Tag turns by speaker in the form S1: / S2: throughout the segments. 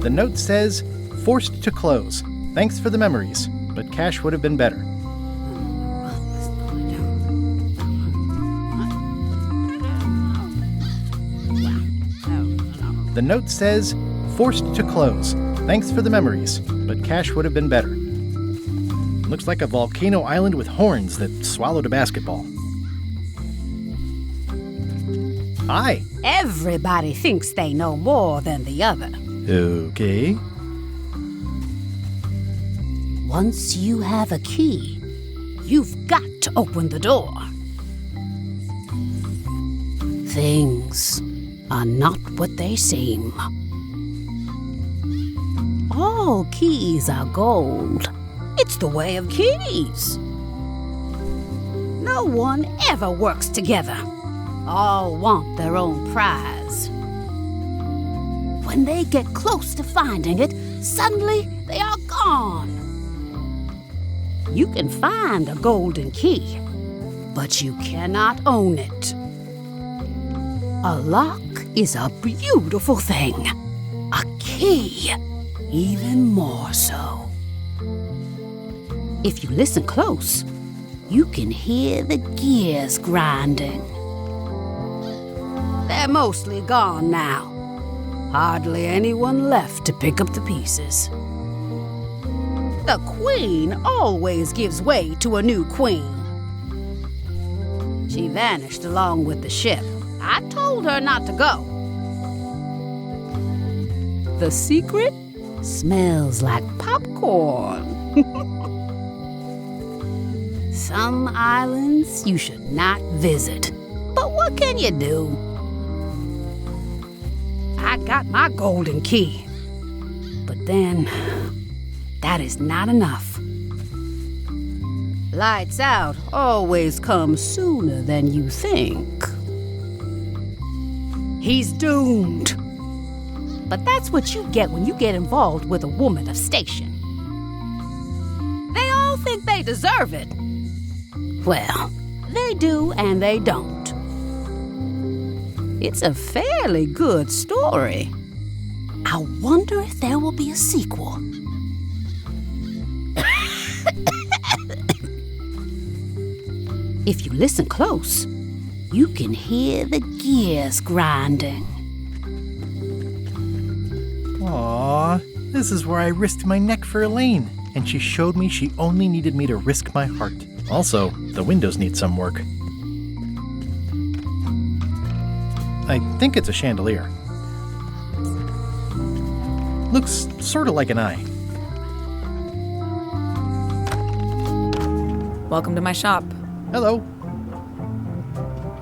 S1: The note says, "Forced to close. Thanks for the memories, but cash would have been better." The note says, "Forced to close. Thanks for the memories, but cash would have been better." Looks like a volcano island with horns that swallowed a basketball. Hi.
S2: Everybody thinks they know more than the other.
S1: Okay.
S2: Once you have a key, you've got to open the door. Things are not what they seem. All keys are gold. It's the way of keys. No one ever works together. All want their own prize. When they get close to finding it, suddenly they are gone. You can find a golden key, but you cannot own it. A lock is a beautiful thing. A key, even more so. If you listen close, you can hear the gears grinding. They're mostly gone now. Hardly anyone left to pick up the pieces. The queen always gives way to a new queen. She vanished along with the ship. I told her not to go. The secret smells like popcorn. Some islands you should not visit. But what can you do? I got my golden key. But then, that is not enough. Lights out always comes sooner than you think. He's doomed. But that's what you get when you get involved with a woman of station. They all think they deserve it. Well, they do and they don't. It's a fairly good story. I wonder if there will be a sequel. If you listen close, you can hear the gears grinding.
S1: Aww, this is where I risked my neck for Elaine, and she showed me she only needed me to risk my heart. Also, the windows need some work. I think it's a chandelier. Looks sort of like an eye.
S3: Welcome to my shop.
S1: Hello.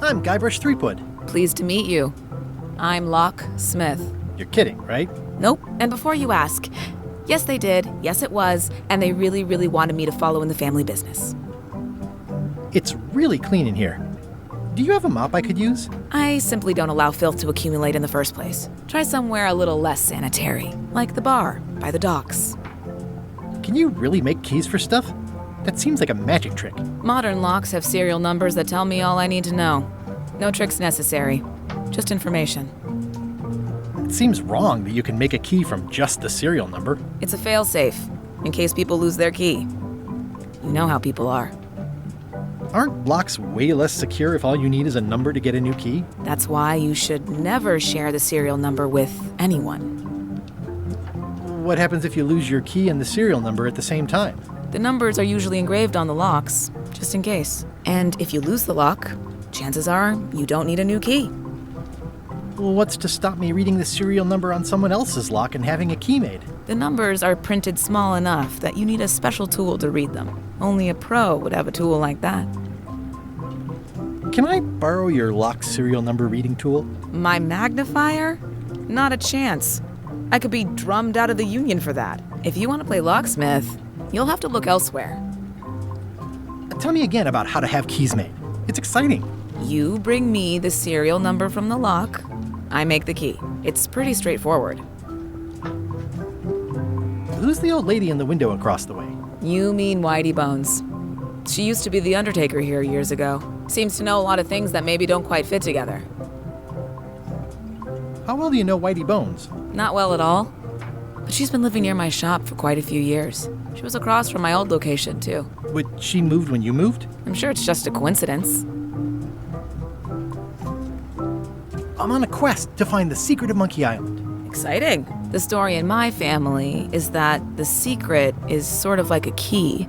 S1: I'm Guybrush Threepwood.
S3: Pleased to meet you. I'm Locke Smith.
S1: You're kidding, right?
S3: Nope. And before you ask, yes, they did. Yes, it was. And they really, really wanted me to follow in the family business.
S1: It's really clean in here. Do you have a mop I could use?
S3: I simply don't allow filth to accumulate in the first place. Try somewhere a little less sanitary, like the bar by the docks.
S1: Can you really make keys for stuff? That seems like a magic trick.
S3: Modern locks have serial numbers that tell me all I need to know. No tricks necessary, just information.
S1: It seems wrong that you can make a key from just the serial number.
S3: It's a fail-safe, in case people lose their key. You know how people are.
S1: Aren't locks way less secure if all you need is a number to get a new key?
S3: That's why you should never share the serial number with anyone.
S1: What happens if you lose your key and the serial number at the same time?
S3: The numbers are usually engraved on the locks, just in case. And if you lose the lock, chances are you don't need a new key.
S1: Well, what's to stop me reading the serial number on someone else's lock and having a key made?
S3: The numbers are printed small enough that you need a special tool to read them. Only a pro would have a tool like that.
S1: Can I borrow your lock serial number reading tool?
S3: My magnifier? Not a chance. I could be drummed out of the union for that. If you want to play locksmith, you'll have to look elsewhere.
S1: Tell me again about how to have keys made. It's exciting.
S3: You bring me the serial number from the lock, I make the key. It's pretty straightforward.
S1: Who's the old lady in the window across the way?
S3: You mean Whitey Bones. She used to be the undertaker here years ago. Seems to know a lot of things that maybe don't quite fit together.
S1: How well do you know Whitey Bones?
S3: Not well at all. but she's been living near my shop for quite a few years. She was across from my old location, too.
S1: But she moved when you moved?
S3: I'm sure it's just a coincidence.
S1: I'm on a quest to find the secret of Monkey Island.
S3: Exciting. The story in my family is that the secret is sort of like a key,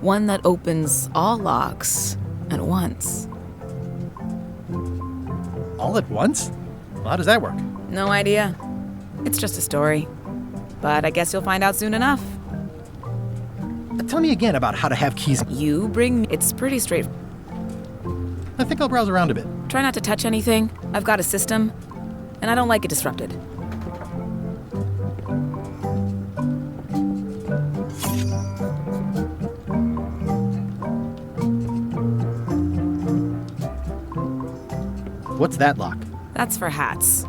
S3: one that opens all locks at once.
S1: All at once? Well, how does that work?
S3: No idea. It's just a story. But I guess you'll find out soon enough.
S1: Tell me again about how to have keys.
S3: You bring... It's pretty straight.
S1: I think I'll browse around a bit.
S3: Try not to touch anything. I've got a system, and I don't like it disrupted.
S1: What's that lock?
S3: That's for hats.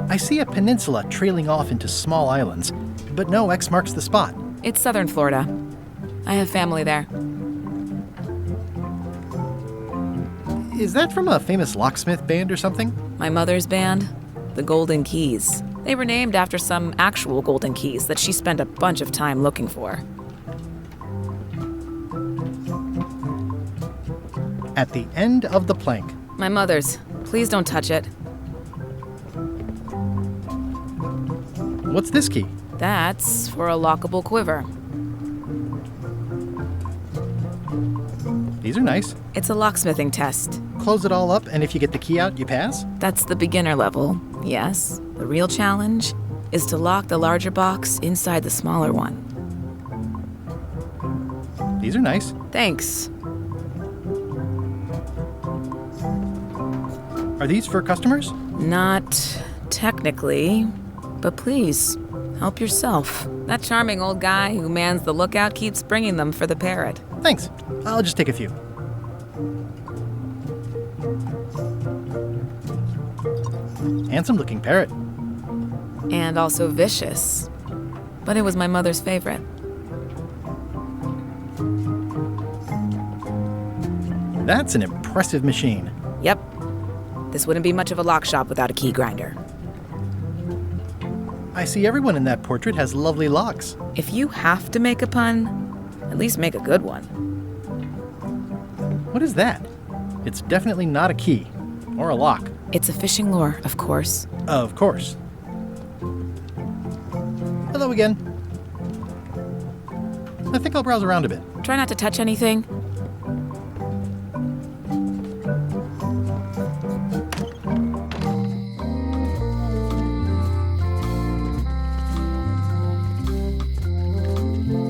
S1: I see a peninsula trailing off into small islands, but no X marks the spot.
S3: It's southern Florida. I have family there.
S1: Is that from a famous locksmith band or something?
S3: My mother's band, the Golden Keys. They were named after some actual golden keys that she spent a bunch of time looking for.
S1: At the end of the plank.
S3: My mother's. Please don't touch it.
S1: What's this key?
S3: That's for a lockable quiver.
S1: These are nice.
S3: It's a locksmithing test.
S1: Close it all up, and if you get the key out, you pass?
S3: That's the beginner level, yes. The real challenge is to lock the larger box inside the smaller one.
S1: These are nice.
S3: Thanks.
S1: Are these for customers?
S3: Not technically, but please, help yourself. That charming old guy who mans the lookout keeps bringing them for the parrot.
S1: Thanks. I'll just take a few. Handsome-looking parrot.
S3: And also vicious. But it was my mother's favorite.
S1: That's an impressive machine.
S3: Yep. This wouldn't be much of a lock shop without a key grinder.
S1: I see everyone in that portrait has lovely locks.
S3: If you have to make a pun, at least make a good one.
S1: What is that? It's definitely not a key. Or a lock.
S3: It's a fishing lure, of course.
S1: Of course. Hello again. I think I'll browse around a bit.
S3: Try not to touch anything.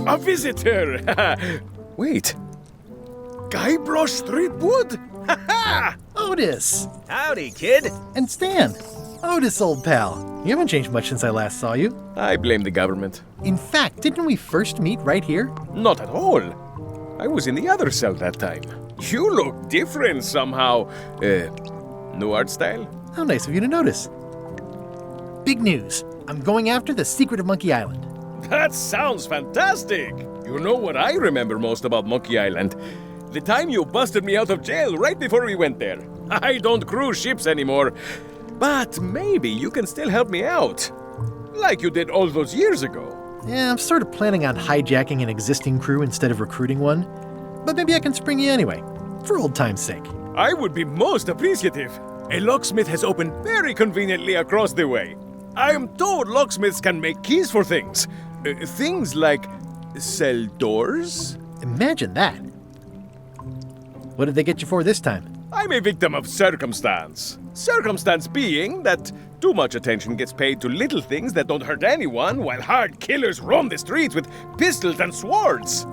S4: A visitor! Wait. Guybrush Threepwood? Ha ha!
S1: Otis!
S4: Howdy, kid.
S1: And Stan! Otis, old pal. You haven't changed much since I last saw you.
S4: I blame the government.
S1: In fact, didn't we first meet right here?
S4: Not at all. I was in the other cell that time. You look different somehow. New art style?
S1: How nice of you to notice. Big news. I'm going after the secret of Monkey Island.
S4: That sounds fantastic! You know what I remember most about Monkey Island? The time you busted me out of jail right before we went there. I don't cruise ships anymore. But maybe you can still help me out. Like you did all those years ago.
S1: Yeah, I'm sort of planning on hijacking an existing crew instead of recruiting one. But maybe I can spring you anyway, for old time's sake.
S4: I would be most appreciative. A locksmith has opened very conveniently across the way. I am told locksmiths can make keys for things. Things like cell doors?
S1: Imagine that. What did they get you for this time?
S4: I'm a victim of circumstance. Circumstance being that too much attention gets paid to little things that don't hurt anyone, while hard killers roam the streets with pistols and swords.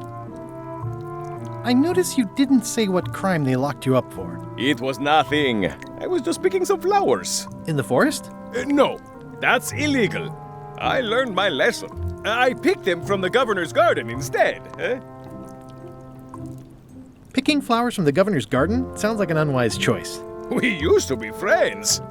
S1: I notice you didn't say what crime they locked you up for.
S4: It was nothing. I was just picking some flowers.
S1: In the forest?
S4: No, that's illegal. I learned my lesson. I picked them from the governor's garden instead.
S1: Picking flowers from the governor's garden sounds like an unwise choice.
S4: We used to be friends.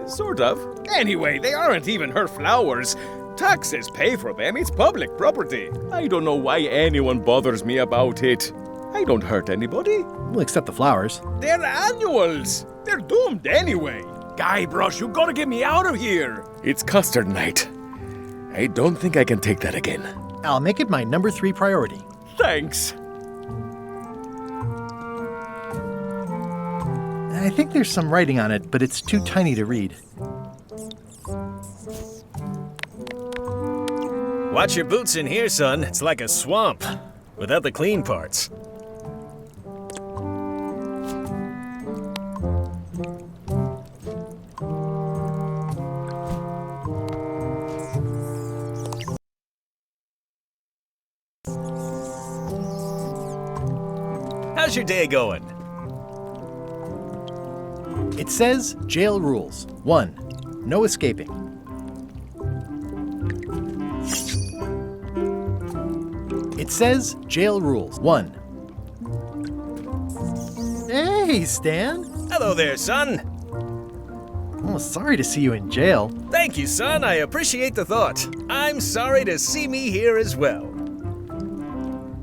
S4: Sort of. Anyway, they aren't even her flowers. Taxes pay for them. It's public property. I don't know why anyone bothers me about it. I don't hurt anybody.
S1: We'll accept the flowers.
S4: They're annuals. They're doomed anyway. Guybrush, you gotta get me out of here! It's custard night. I don't think I can take that again.
S1: I'll make it my number 3 priority.
S4: Thanks.
S1: I think there's some writing on it, but it's too tiny to read.
S5: Watch your boots in here, son. It's like a swamp, without the clean parts. How's your day going?
S1: It says jail rules. 1. No escaping. It says jail rules. 1. Hey, Stan.
S5: Hello there, son.
S1: Oh, sorry to see you in jail.
S5: Thank you, son. I appreciate the thought. I'm sorry to see me here as well.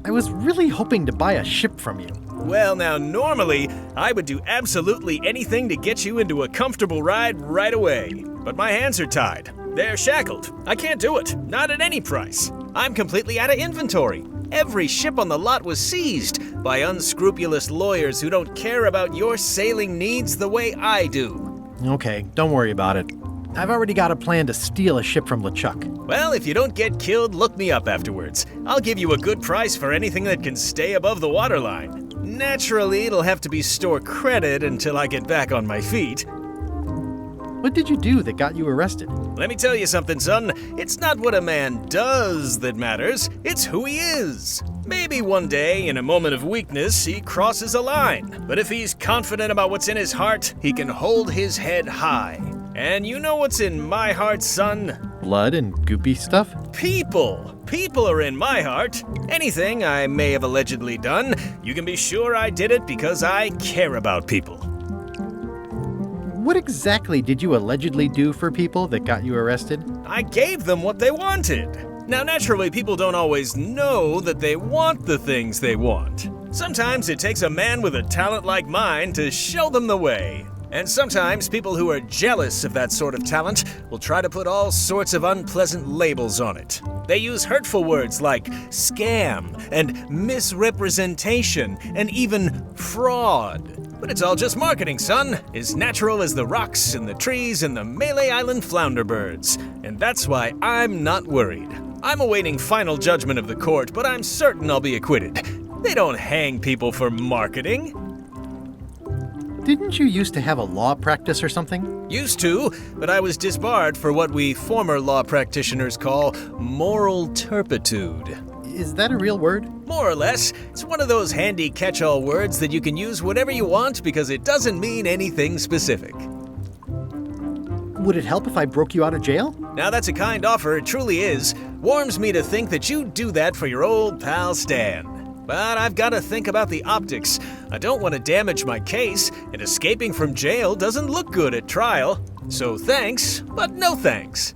S1: I was really hoping to buy a ship from you.
S5: Well, now, normally, I would do absolutely anything to get you into a comfortable ride right away. But my hands are tied. They're shackled. I can't do it. Not at any price. I'm completely out of inventory. Every ship on the lot was seized by unscrupulous lawyers who don't care about your sailing needs the way I do.
S1: Okay, don't worry about it. I've already got a plan to steal a ship from LeChuck.
S5: Well, if you don't get killed, look me up afterwards. I'll give you a good price for anything that can stay above the waterline. Naturally, it'll have to be store credit until I get back on my feet.
S1: What did you do that got you arrested?
S5: Let me tell you something, son. It's not what a man does that matters, it's who he is. Maybe one day, in a moment of weakness, he crosses a line. But if he's confident about what's in his heart, he can hold his head high. And you know what's in my heart, son?
S1: Blood and goopy stuff?
S5: People. People are in my heart. Anything I may have allegedly done, you can be sure I did it because I care about people.
S1: What exactly did you allegedly do for people that got you arrested?
S5: I gave them what they wanted. Now, naturally, people don't always know that they want the things they want. Sometimes it takes a man with a talent like mine to show them the way. And sometimes people who are jealous of that sort of talent will try to put all sorts of unpleasant labels on it. They use hurtful words like scam and misrepresentation and even fraud. But it's all just marketing, son. As natural as the rocks and the trees and the Melee Island flounder birds. And that's why I'm not worried. I'm awaiting final judgment of the court, but I'm certain I'll be acquitted. They don't hang people for marketing.
S1: Didn't you used to have a law practice or something?
S5: Used to, but I was disbarred for what we former law practitioners call moral turpitude.
S1: Is that a real word?
S5: More or less. It's one of those handy catch-all words that you can use whatever you want because it doesn't mean anything specific.
S1: Would it help if I broke you out of jail?
S5: Now that's a kind offer, it truly is. Warms me to think that you'd do that for your old pal Stan. But I've got to think about the optics. I don't want to damage my case, and escaping from jail doesn't look good at trial. So thanks, but no thanks.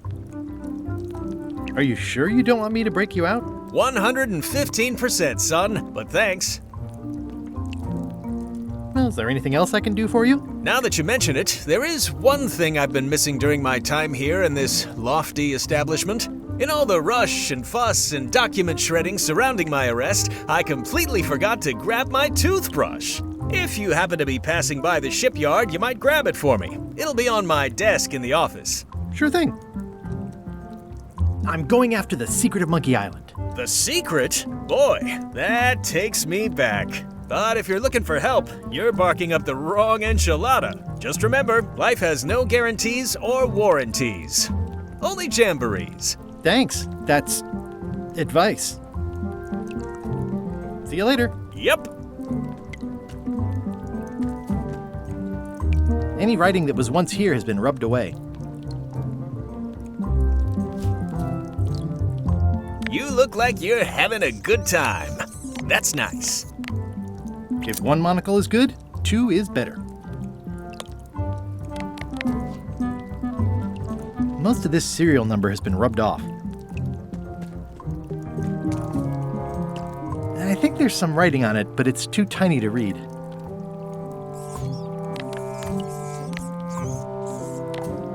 S1: Are you sure you don't want me to break you out?
S5: 115%, son, but thanks.
S1: Well, is there anything else I can do for you?
S5: Now that you mention it, there is one thing I've been missing during my time here in this lofty establishment. In all the rush and fuss and document shredding surrounding my arrest, I completely forgot to grab my toothbrush. If you happen to be passing by the shipyard, you might grab it for me. It'll be on my desk in the office.
S1: Sure thing. I'm going after the secret of Monkey Island.
S5: The secret? Boy, that takes me back. But if you're looking for help, you're barking up the wrong enchilada. Just remember, life has no guarantees or warranties. Only jamborees.
S1: Thanks. That's advice. See you later.
S5: Yep.
S1: Any writing that was once here has been rubbed away.
S5: You look like you're having a good time. That's nice.
S1: If one monocle is good, two is better. Most of this serial number has been rubbed off. I think there's some writing on it, but it's too tiny to read.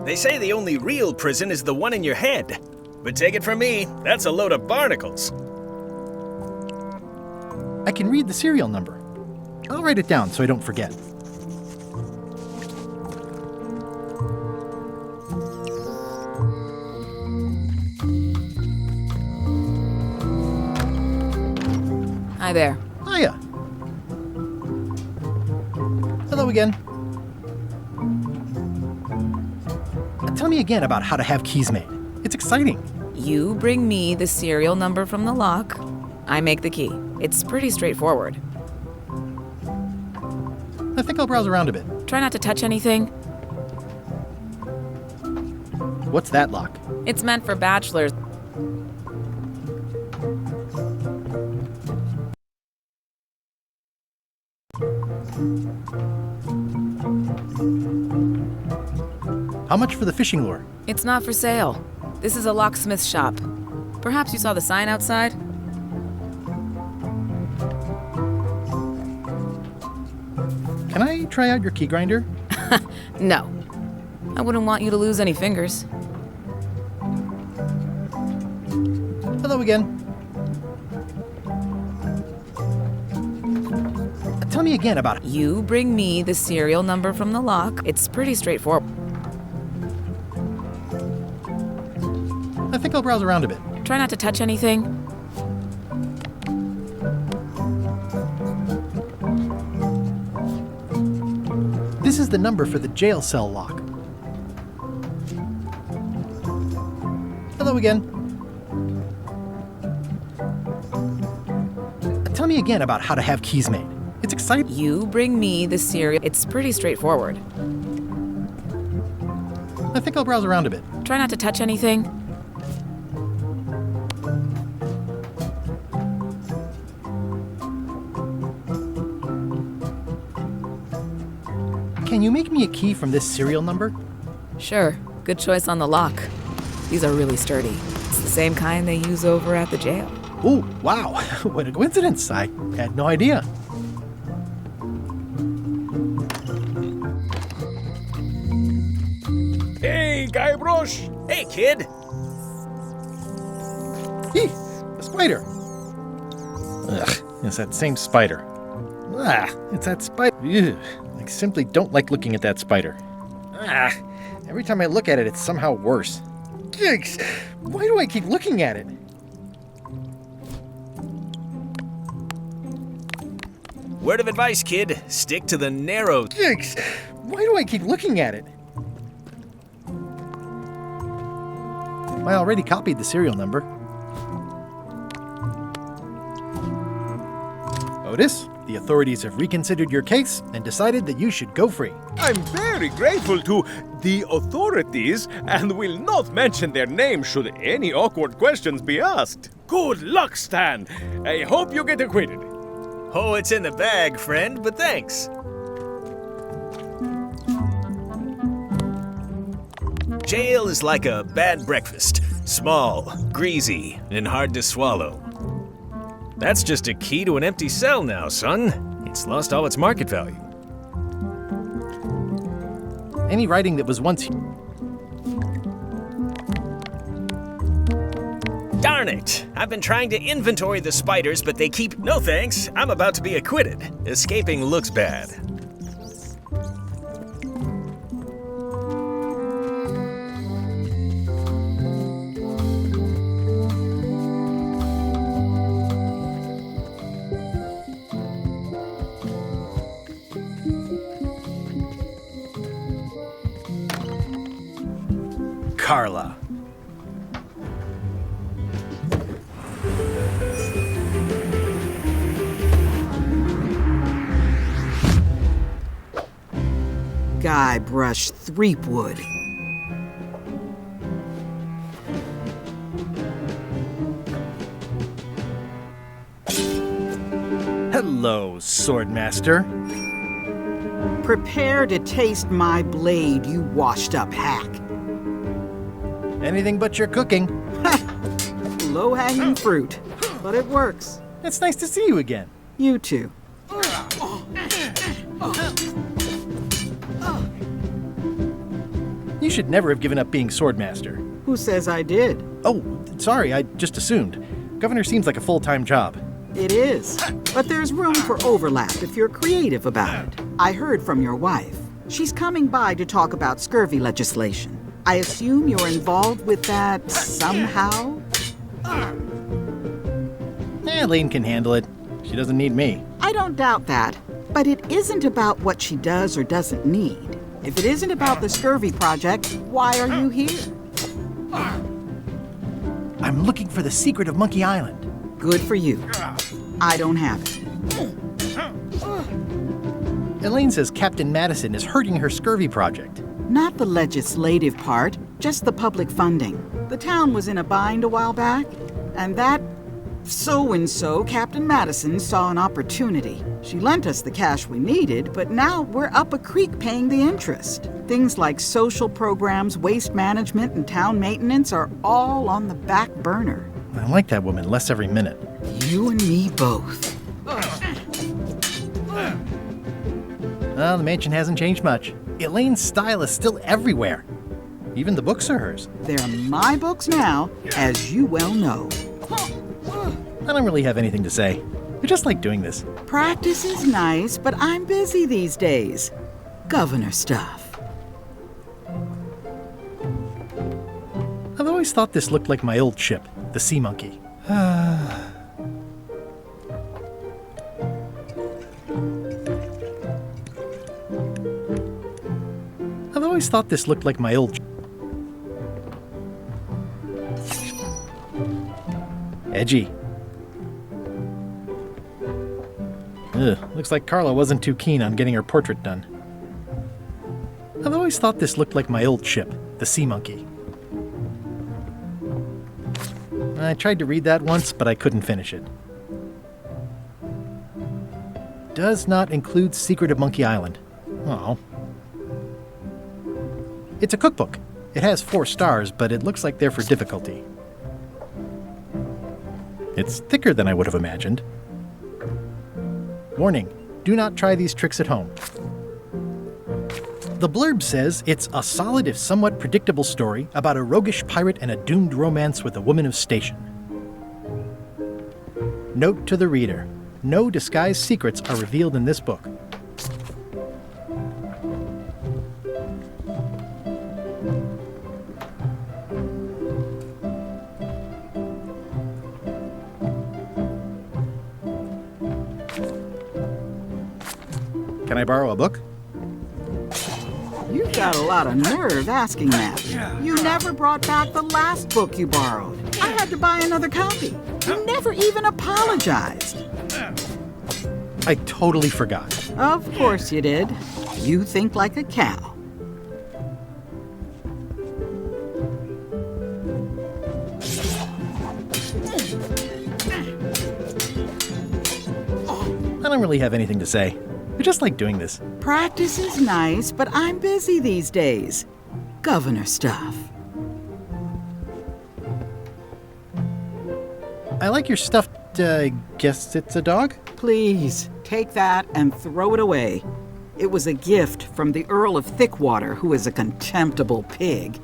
S5: They say the only real prison is the one in your head. But take it from me, that's a load of barnacles.
S1: I can read the serial number. I'll write it down so I don't forget.
S3: Hi there.
S1: Hiya. Hello again. Tell me again about how to have keys made. It's exciting.
S3: You bring me the serial number from the lock. I make the key. It's pretty straightforward.
S1: I think I'll browse around a bit.
S3: Try not to touch anything.
S1: What's that lock?
S3: It's meant for bachelors.
S1: How much for the fishing lure?
S3: It's not for sale. This is a locksmith shop. Perhaps you saw the sign outside?
S1: Can I try out your key grinder?
S3: No. I wouldn't want you to lose any fingers.
S1: Hello again. Tell me again about it.
S3: You bring me the serial number from the lock. It's pretty straightforward.
S1: I think I'll browse around a bit.
S3: Try not to touch anything.
S1: This is the number for the jail cell lock. Hello again. Tell me again about how to have keys made. It's exciting.
S3: You bring me the serial. It's pretty straightforward.
S1: I think I'll browse around a bit.
S3: Try not to touch anything.
S1: Can you make me a key from this serial number?
S3: Sure. Good choice on the lock. These are really sturdy. It's the same kind they use over at the jail.
S1: Oh, wow. What a coincidence. I had no idea.
S4: Hey, Guybrush!
S5: Hey, kid!
S1: Eeh, a spider. Ugh, it's that same spider. Ah, it's that spider. Ugh, I simply don't like looking at that spider. Ah, every time I look at it, it's somehow worse. Yikes! Why do I keep looking at it?
S5: Word of advice, kid. Stick to the narrow.
S1: Yikes! Why do I keep looking at it? I already copied the serial number. Otis, the authorities have reconsidered your case and decided that you should go free.
S4: I'm very grateful to the authorities and will not mention their name should any awkward questions be asked. Good luck, Stan. I hope you get acquitted.
S5: Oh, it's in the bag, friend, but thanks. Jail is like a bad breakfast. Small, greasy, and hard to swallow. That's just a key to an empty cell now, son. It's lost all its market value.
S1: Any writing that was once...
S5: Darn it! I've been trying to inventory the spiders, but they keep... No thanks, I'm about to be acquitted. Escaping looks bad.
S6: Carla.
S7: Guybrush Threepwood.
S1: Hello, Swordmaster.
S7: Prepare to taste my blade, you washed-up hack.
S1: Anything but your cooking.
S7: Low-hanging fruit, but it works.
S1: It's nice to see you again.
S7: You too.
S1: You should never have given up being swordmaster.
S7: Who says I did?
S1: Oh, sorry, I just assumed. Governor seems like a full-time job.
S7: It is. But there's room for overlap if you're creative about it. I heard from your wife. She's coming by to talk about scurvy legislation. I assume you're involved with that somehow?
S1: Elaine can handle it. She doesn't need me.
S7: I don't doubt that. But it isn't about what she does or doesn't need. If it isn't about the scurvy project, why are you here?
S1: I'm looking for the secret of Monkey Island.
S7: Good for you. I don't have it.
S1: Elaine says Captain Madison is hurting her scurvy project.
S7: Not the legislative part, just the public funding. The town was in a bind a while back, and that so-and-so, Captain Madison, saw an opportunity. She lent us the cash we needed, but now we're up a creek paying the interest. Things like social programs, waste management, and town maintenance are all on the back burner.
S1: I like that woman less every minute.
S7: You and me both.
S1: Well, the mansion hasn't changed much. Elaine's style is still everywhere. Even the books are hers.
S7: They're my books now, as you well know.
S1: I don't really have anything to say. I just like doing this.
S7: Practice is nice, but I'm busy these days. Governor stuff.
S1: I've always thought this looked like my old ship, the Sea Monkey. I've always thought this looked like my old... Edgy. Ugh, looks like Carla wasn't too keen on getting her portrait done. I've always thought this looked like my old ship, the Sea Monkey. I tried to read that once, but I couldn't finish it. Does not include Secret of Monkey Island. Oh. It's a cookbook. It has 4 stars, but it looks like they're for difficulty. It's thicker than I would have imagined. Warning, do not try these tricks at home. The blurb says it's a solid if somewhat predictable story about a roguish pirate and a doomed romance with a woman of station. Note to the reader, no disguised secrets are revealed in this book. Can I borrow a book?
S7: You've got a lot of nerve asking that. You never brought back the last book you borrowed. I had to buy another copy. You never even apologized.
S1: I totally forgot.
S7: Of course you did. You think like a cow.
S1: I don't really have anything to say. I just like doing this.
S7: Practice is nice, but I'm busy these days. Governor stuff.
S1: I like your stuffed, guess it's a dog?
S7: Please, take that and throw it away. It was a gift from the Earl of Thickwater, who is a contemptible pig.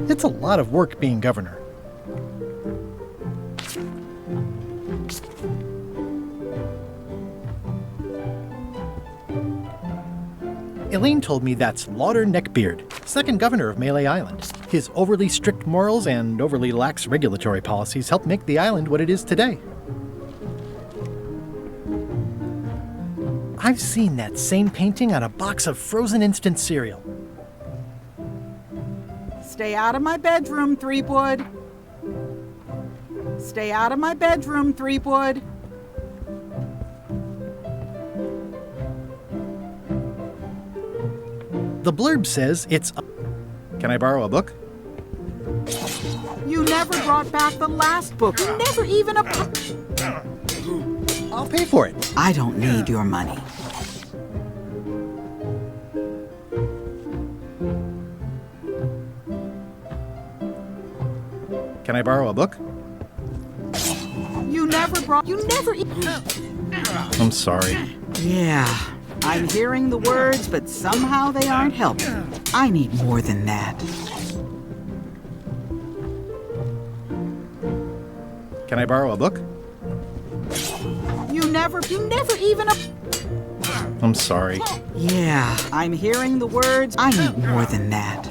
S1: It's a lot of work being governor. Elaine told me that's Lauder Neckbeard, second governor of Melee Island. His overly strict morals and overly lax regulatory policies helped make the island what it is today. I've seen that same painting on a box of frozen instant cereal.
S7: Stay out of my bedroom, Threepwood. Stay out of my bedroom, Threepwood.
S1: The blurb says it's a... Can I borrow a book?
S7: You never brought back the last book. You never even
S1: I'll pay for it.
S7: I don't need your money.
S1: Can I borrow a book?
S7: You never brought... You never...
S1: I'm sorry.
S7: Yeah, I'm hearing the words, but somehow they aren't helping. I need more than that.
S1: Can I borrow a book?
S7: You never even...
S1: I'm sorry.
S7: Yeah, I'm hearing the words. I need more than that.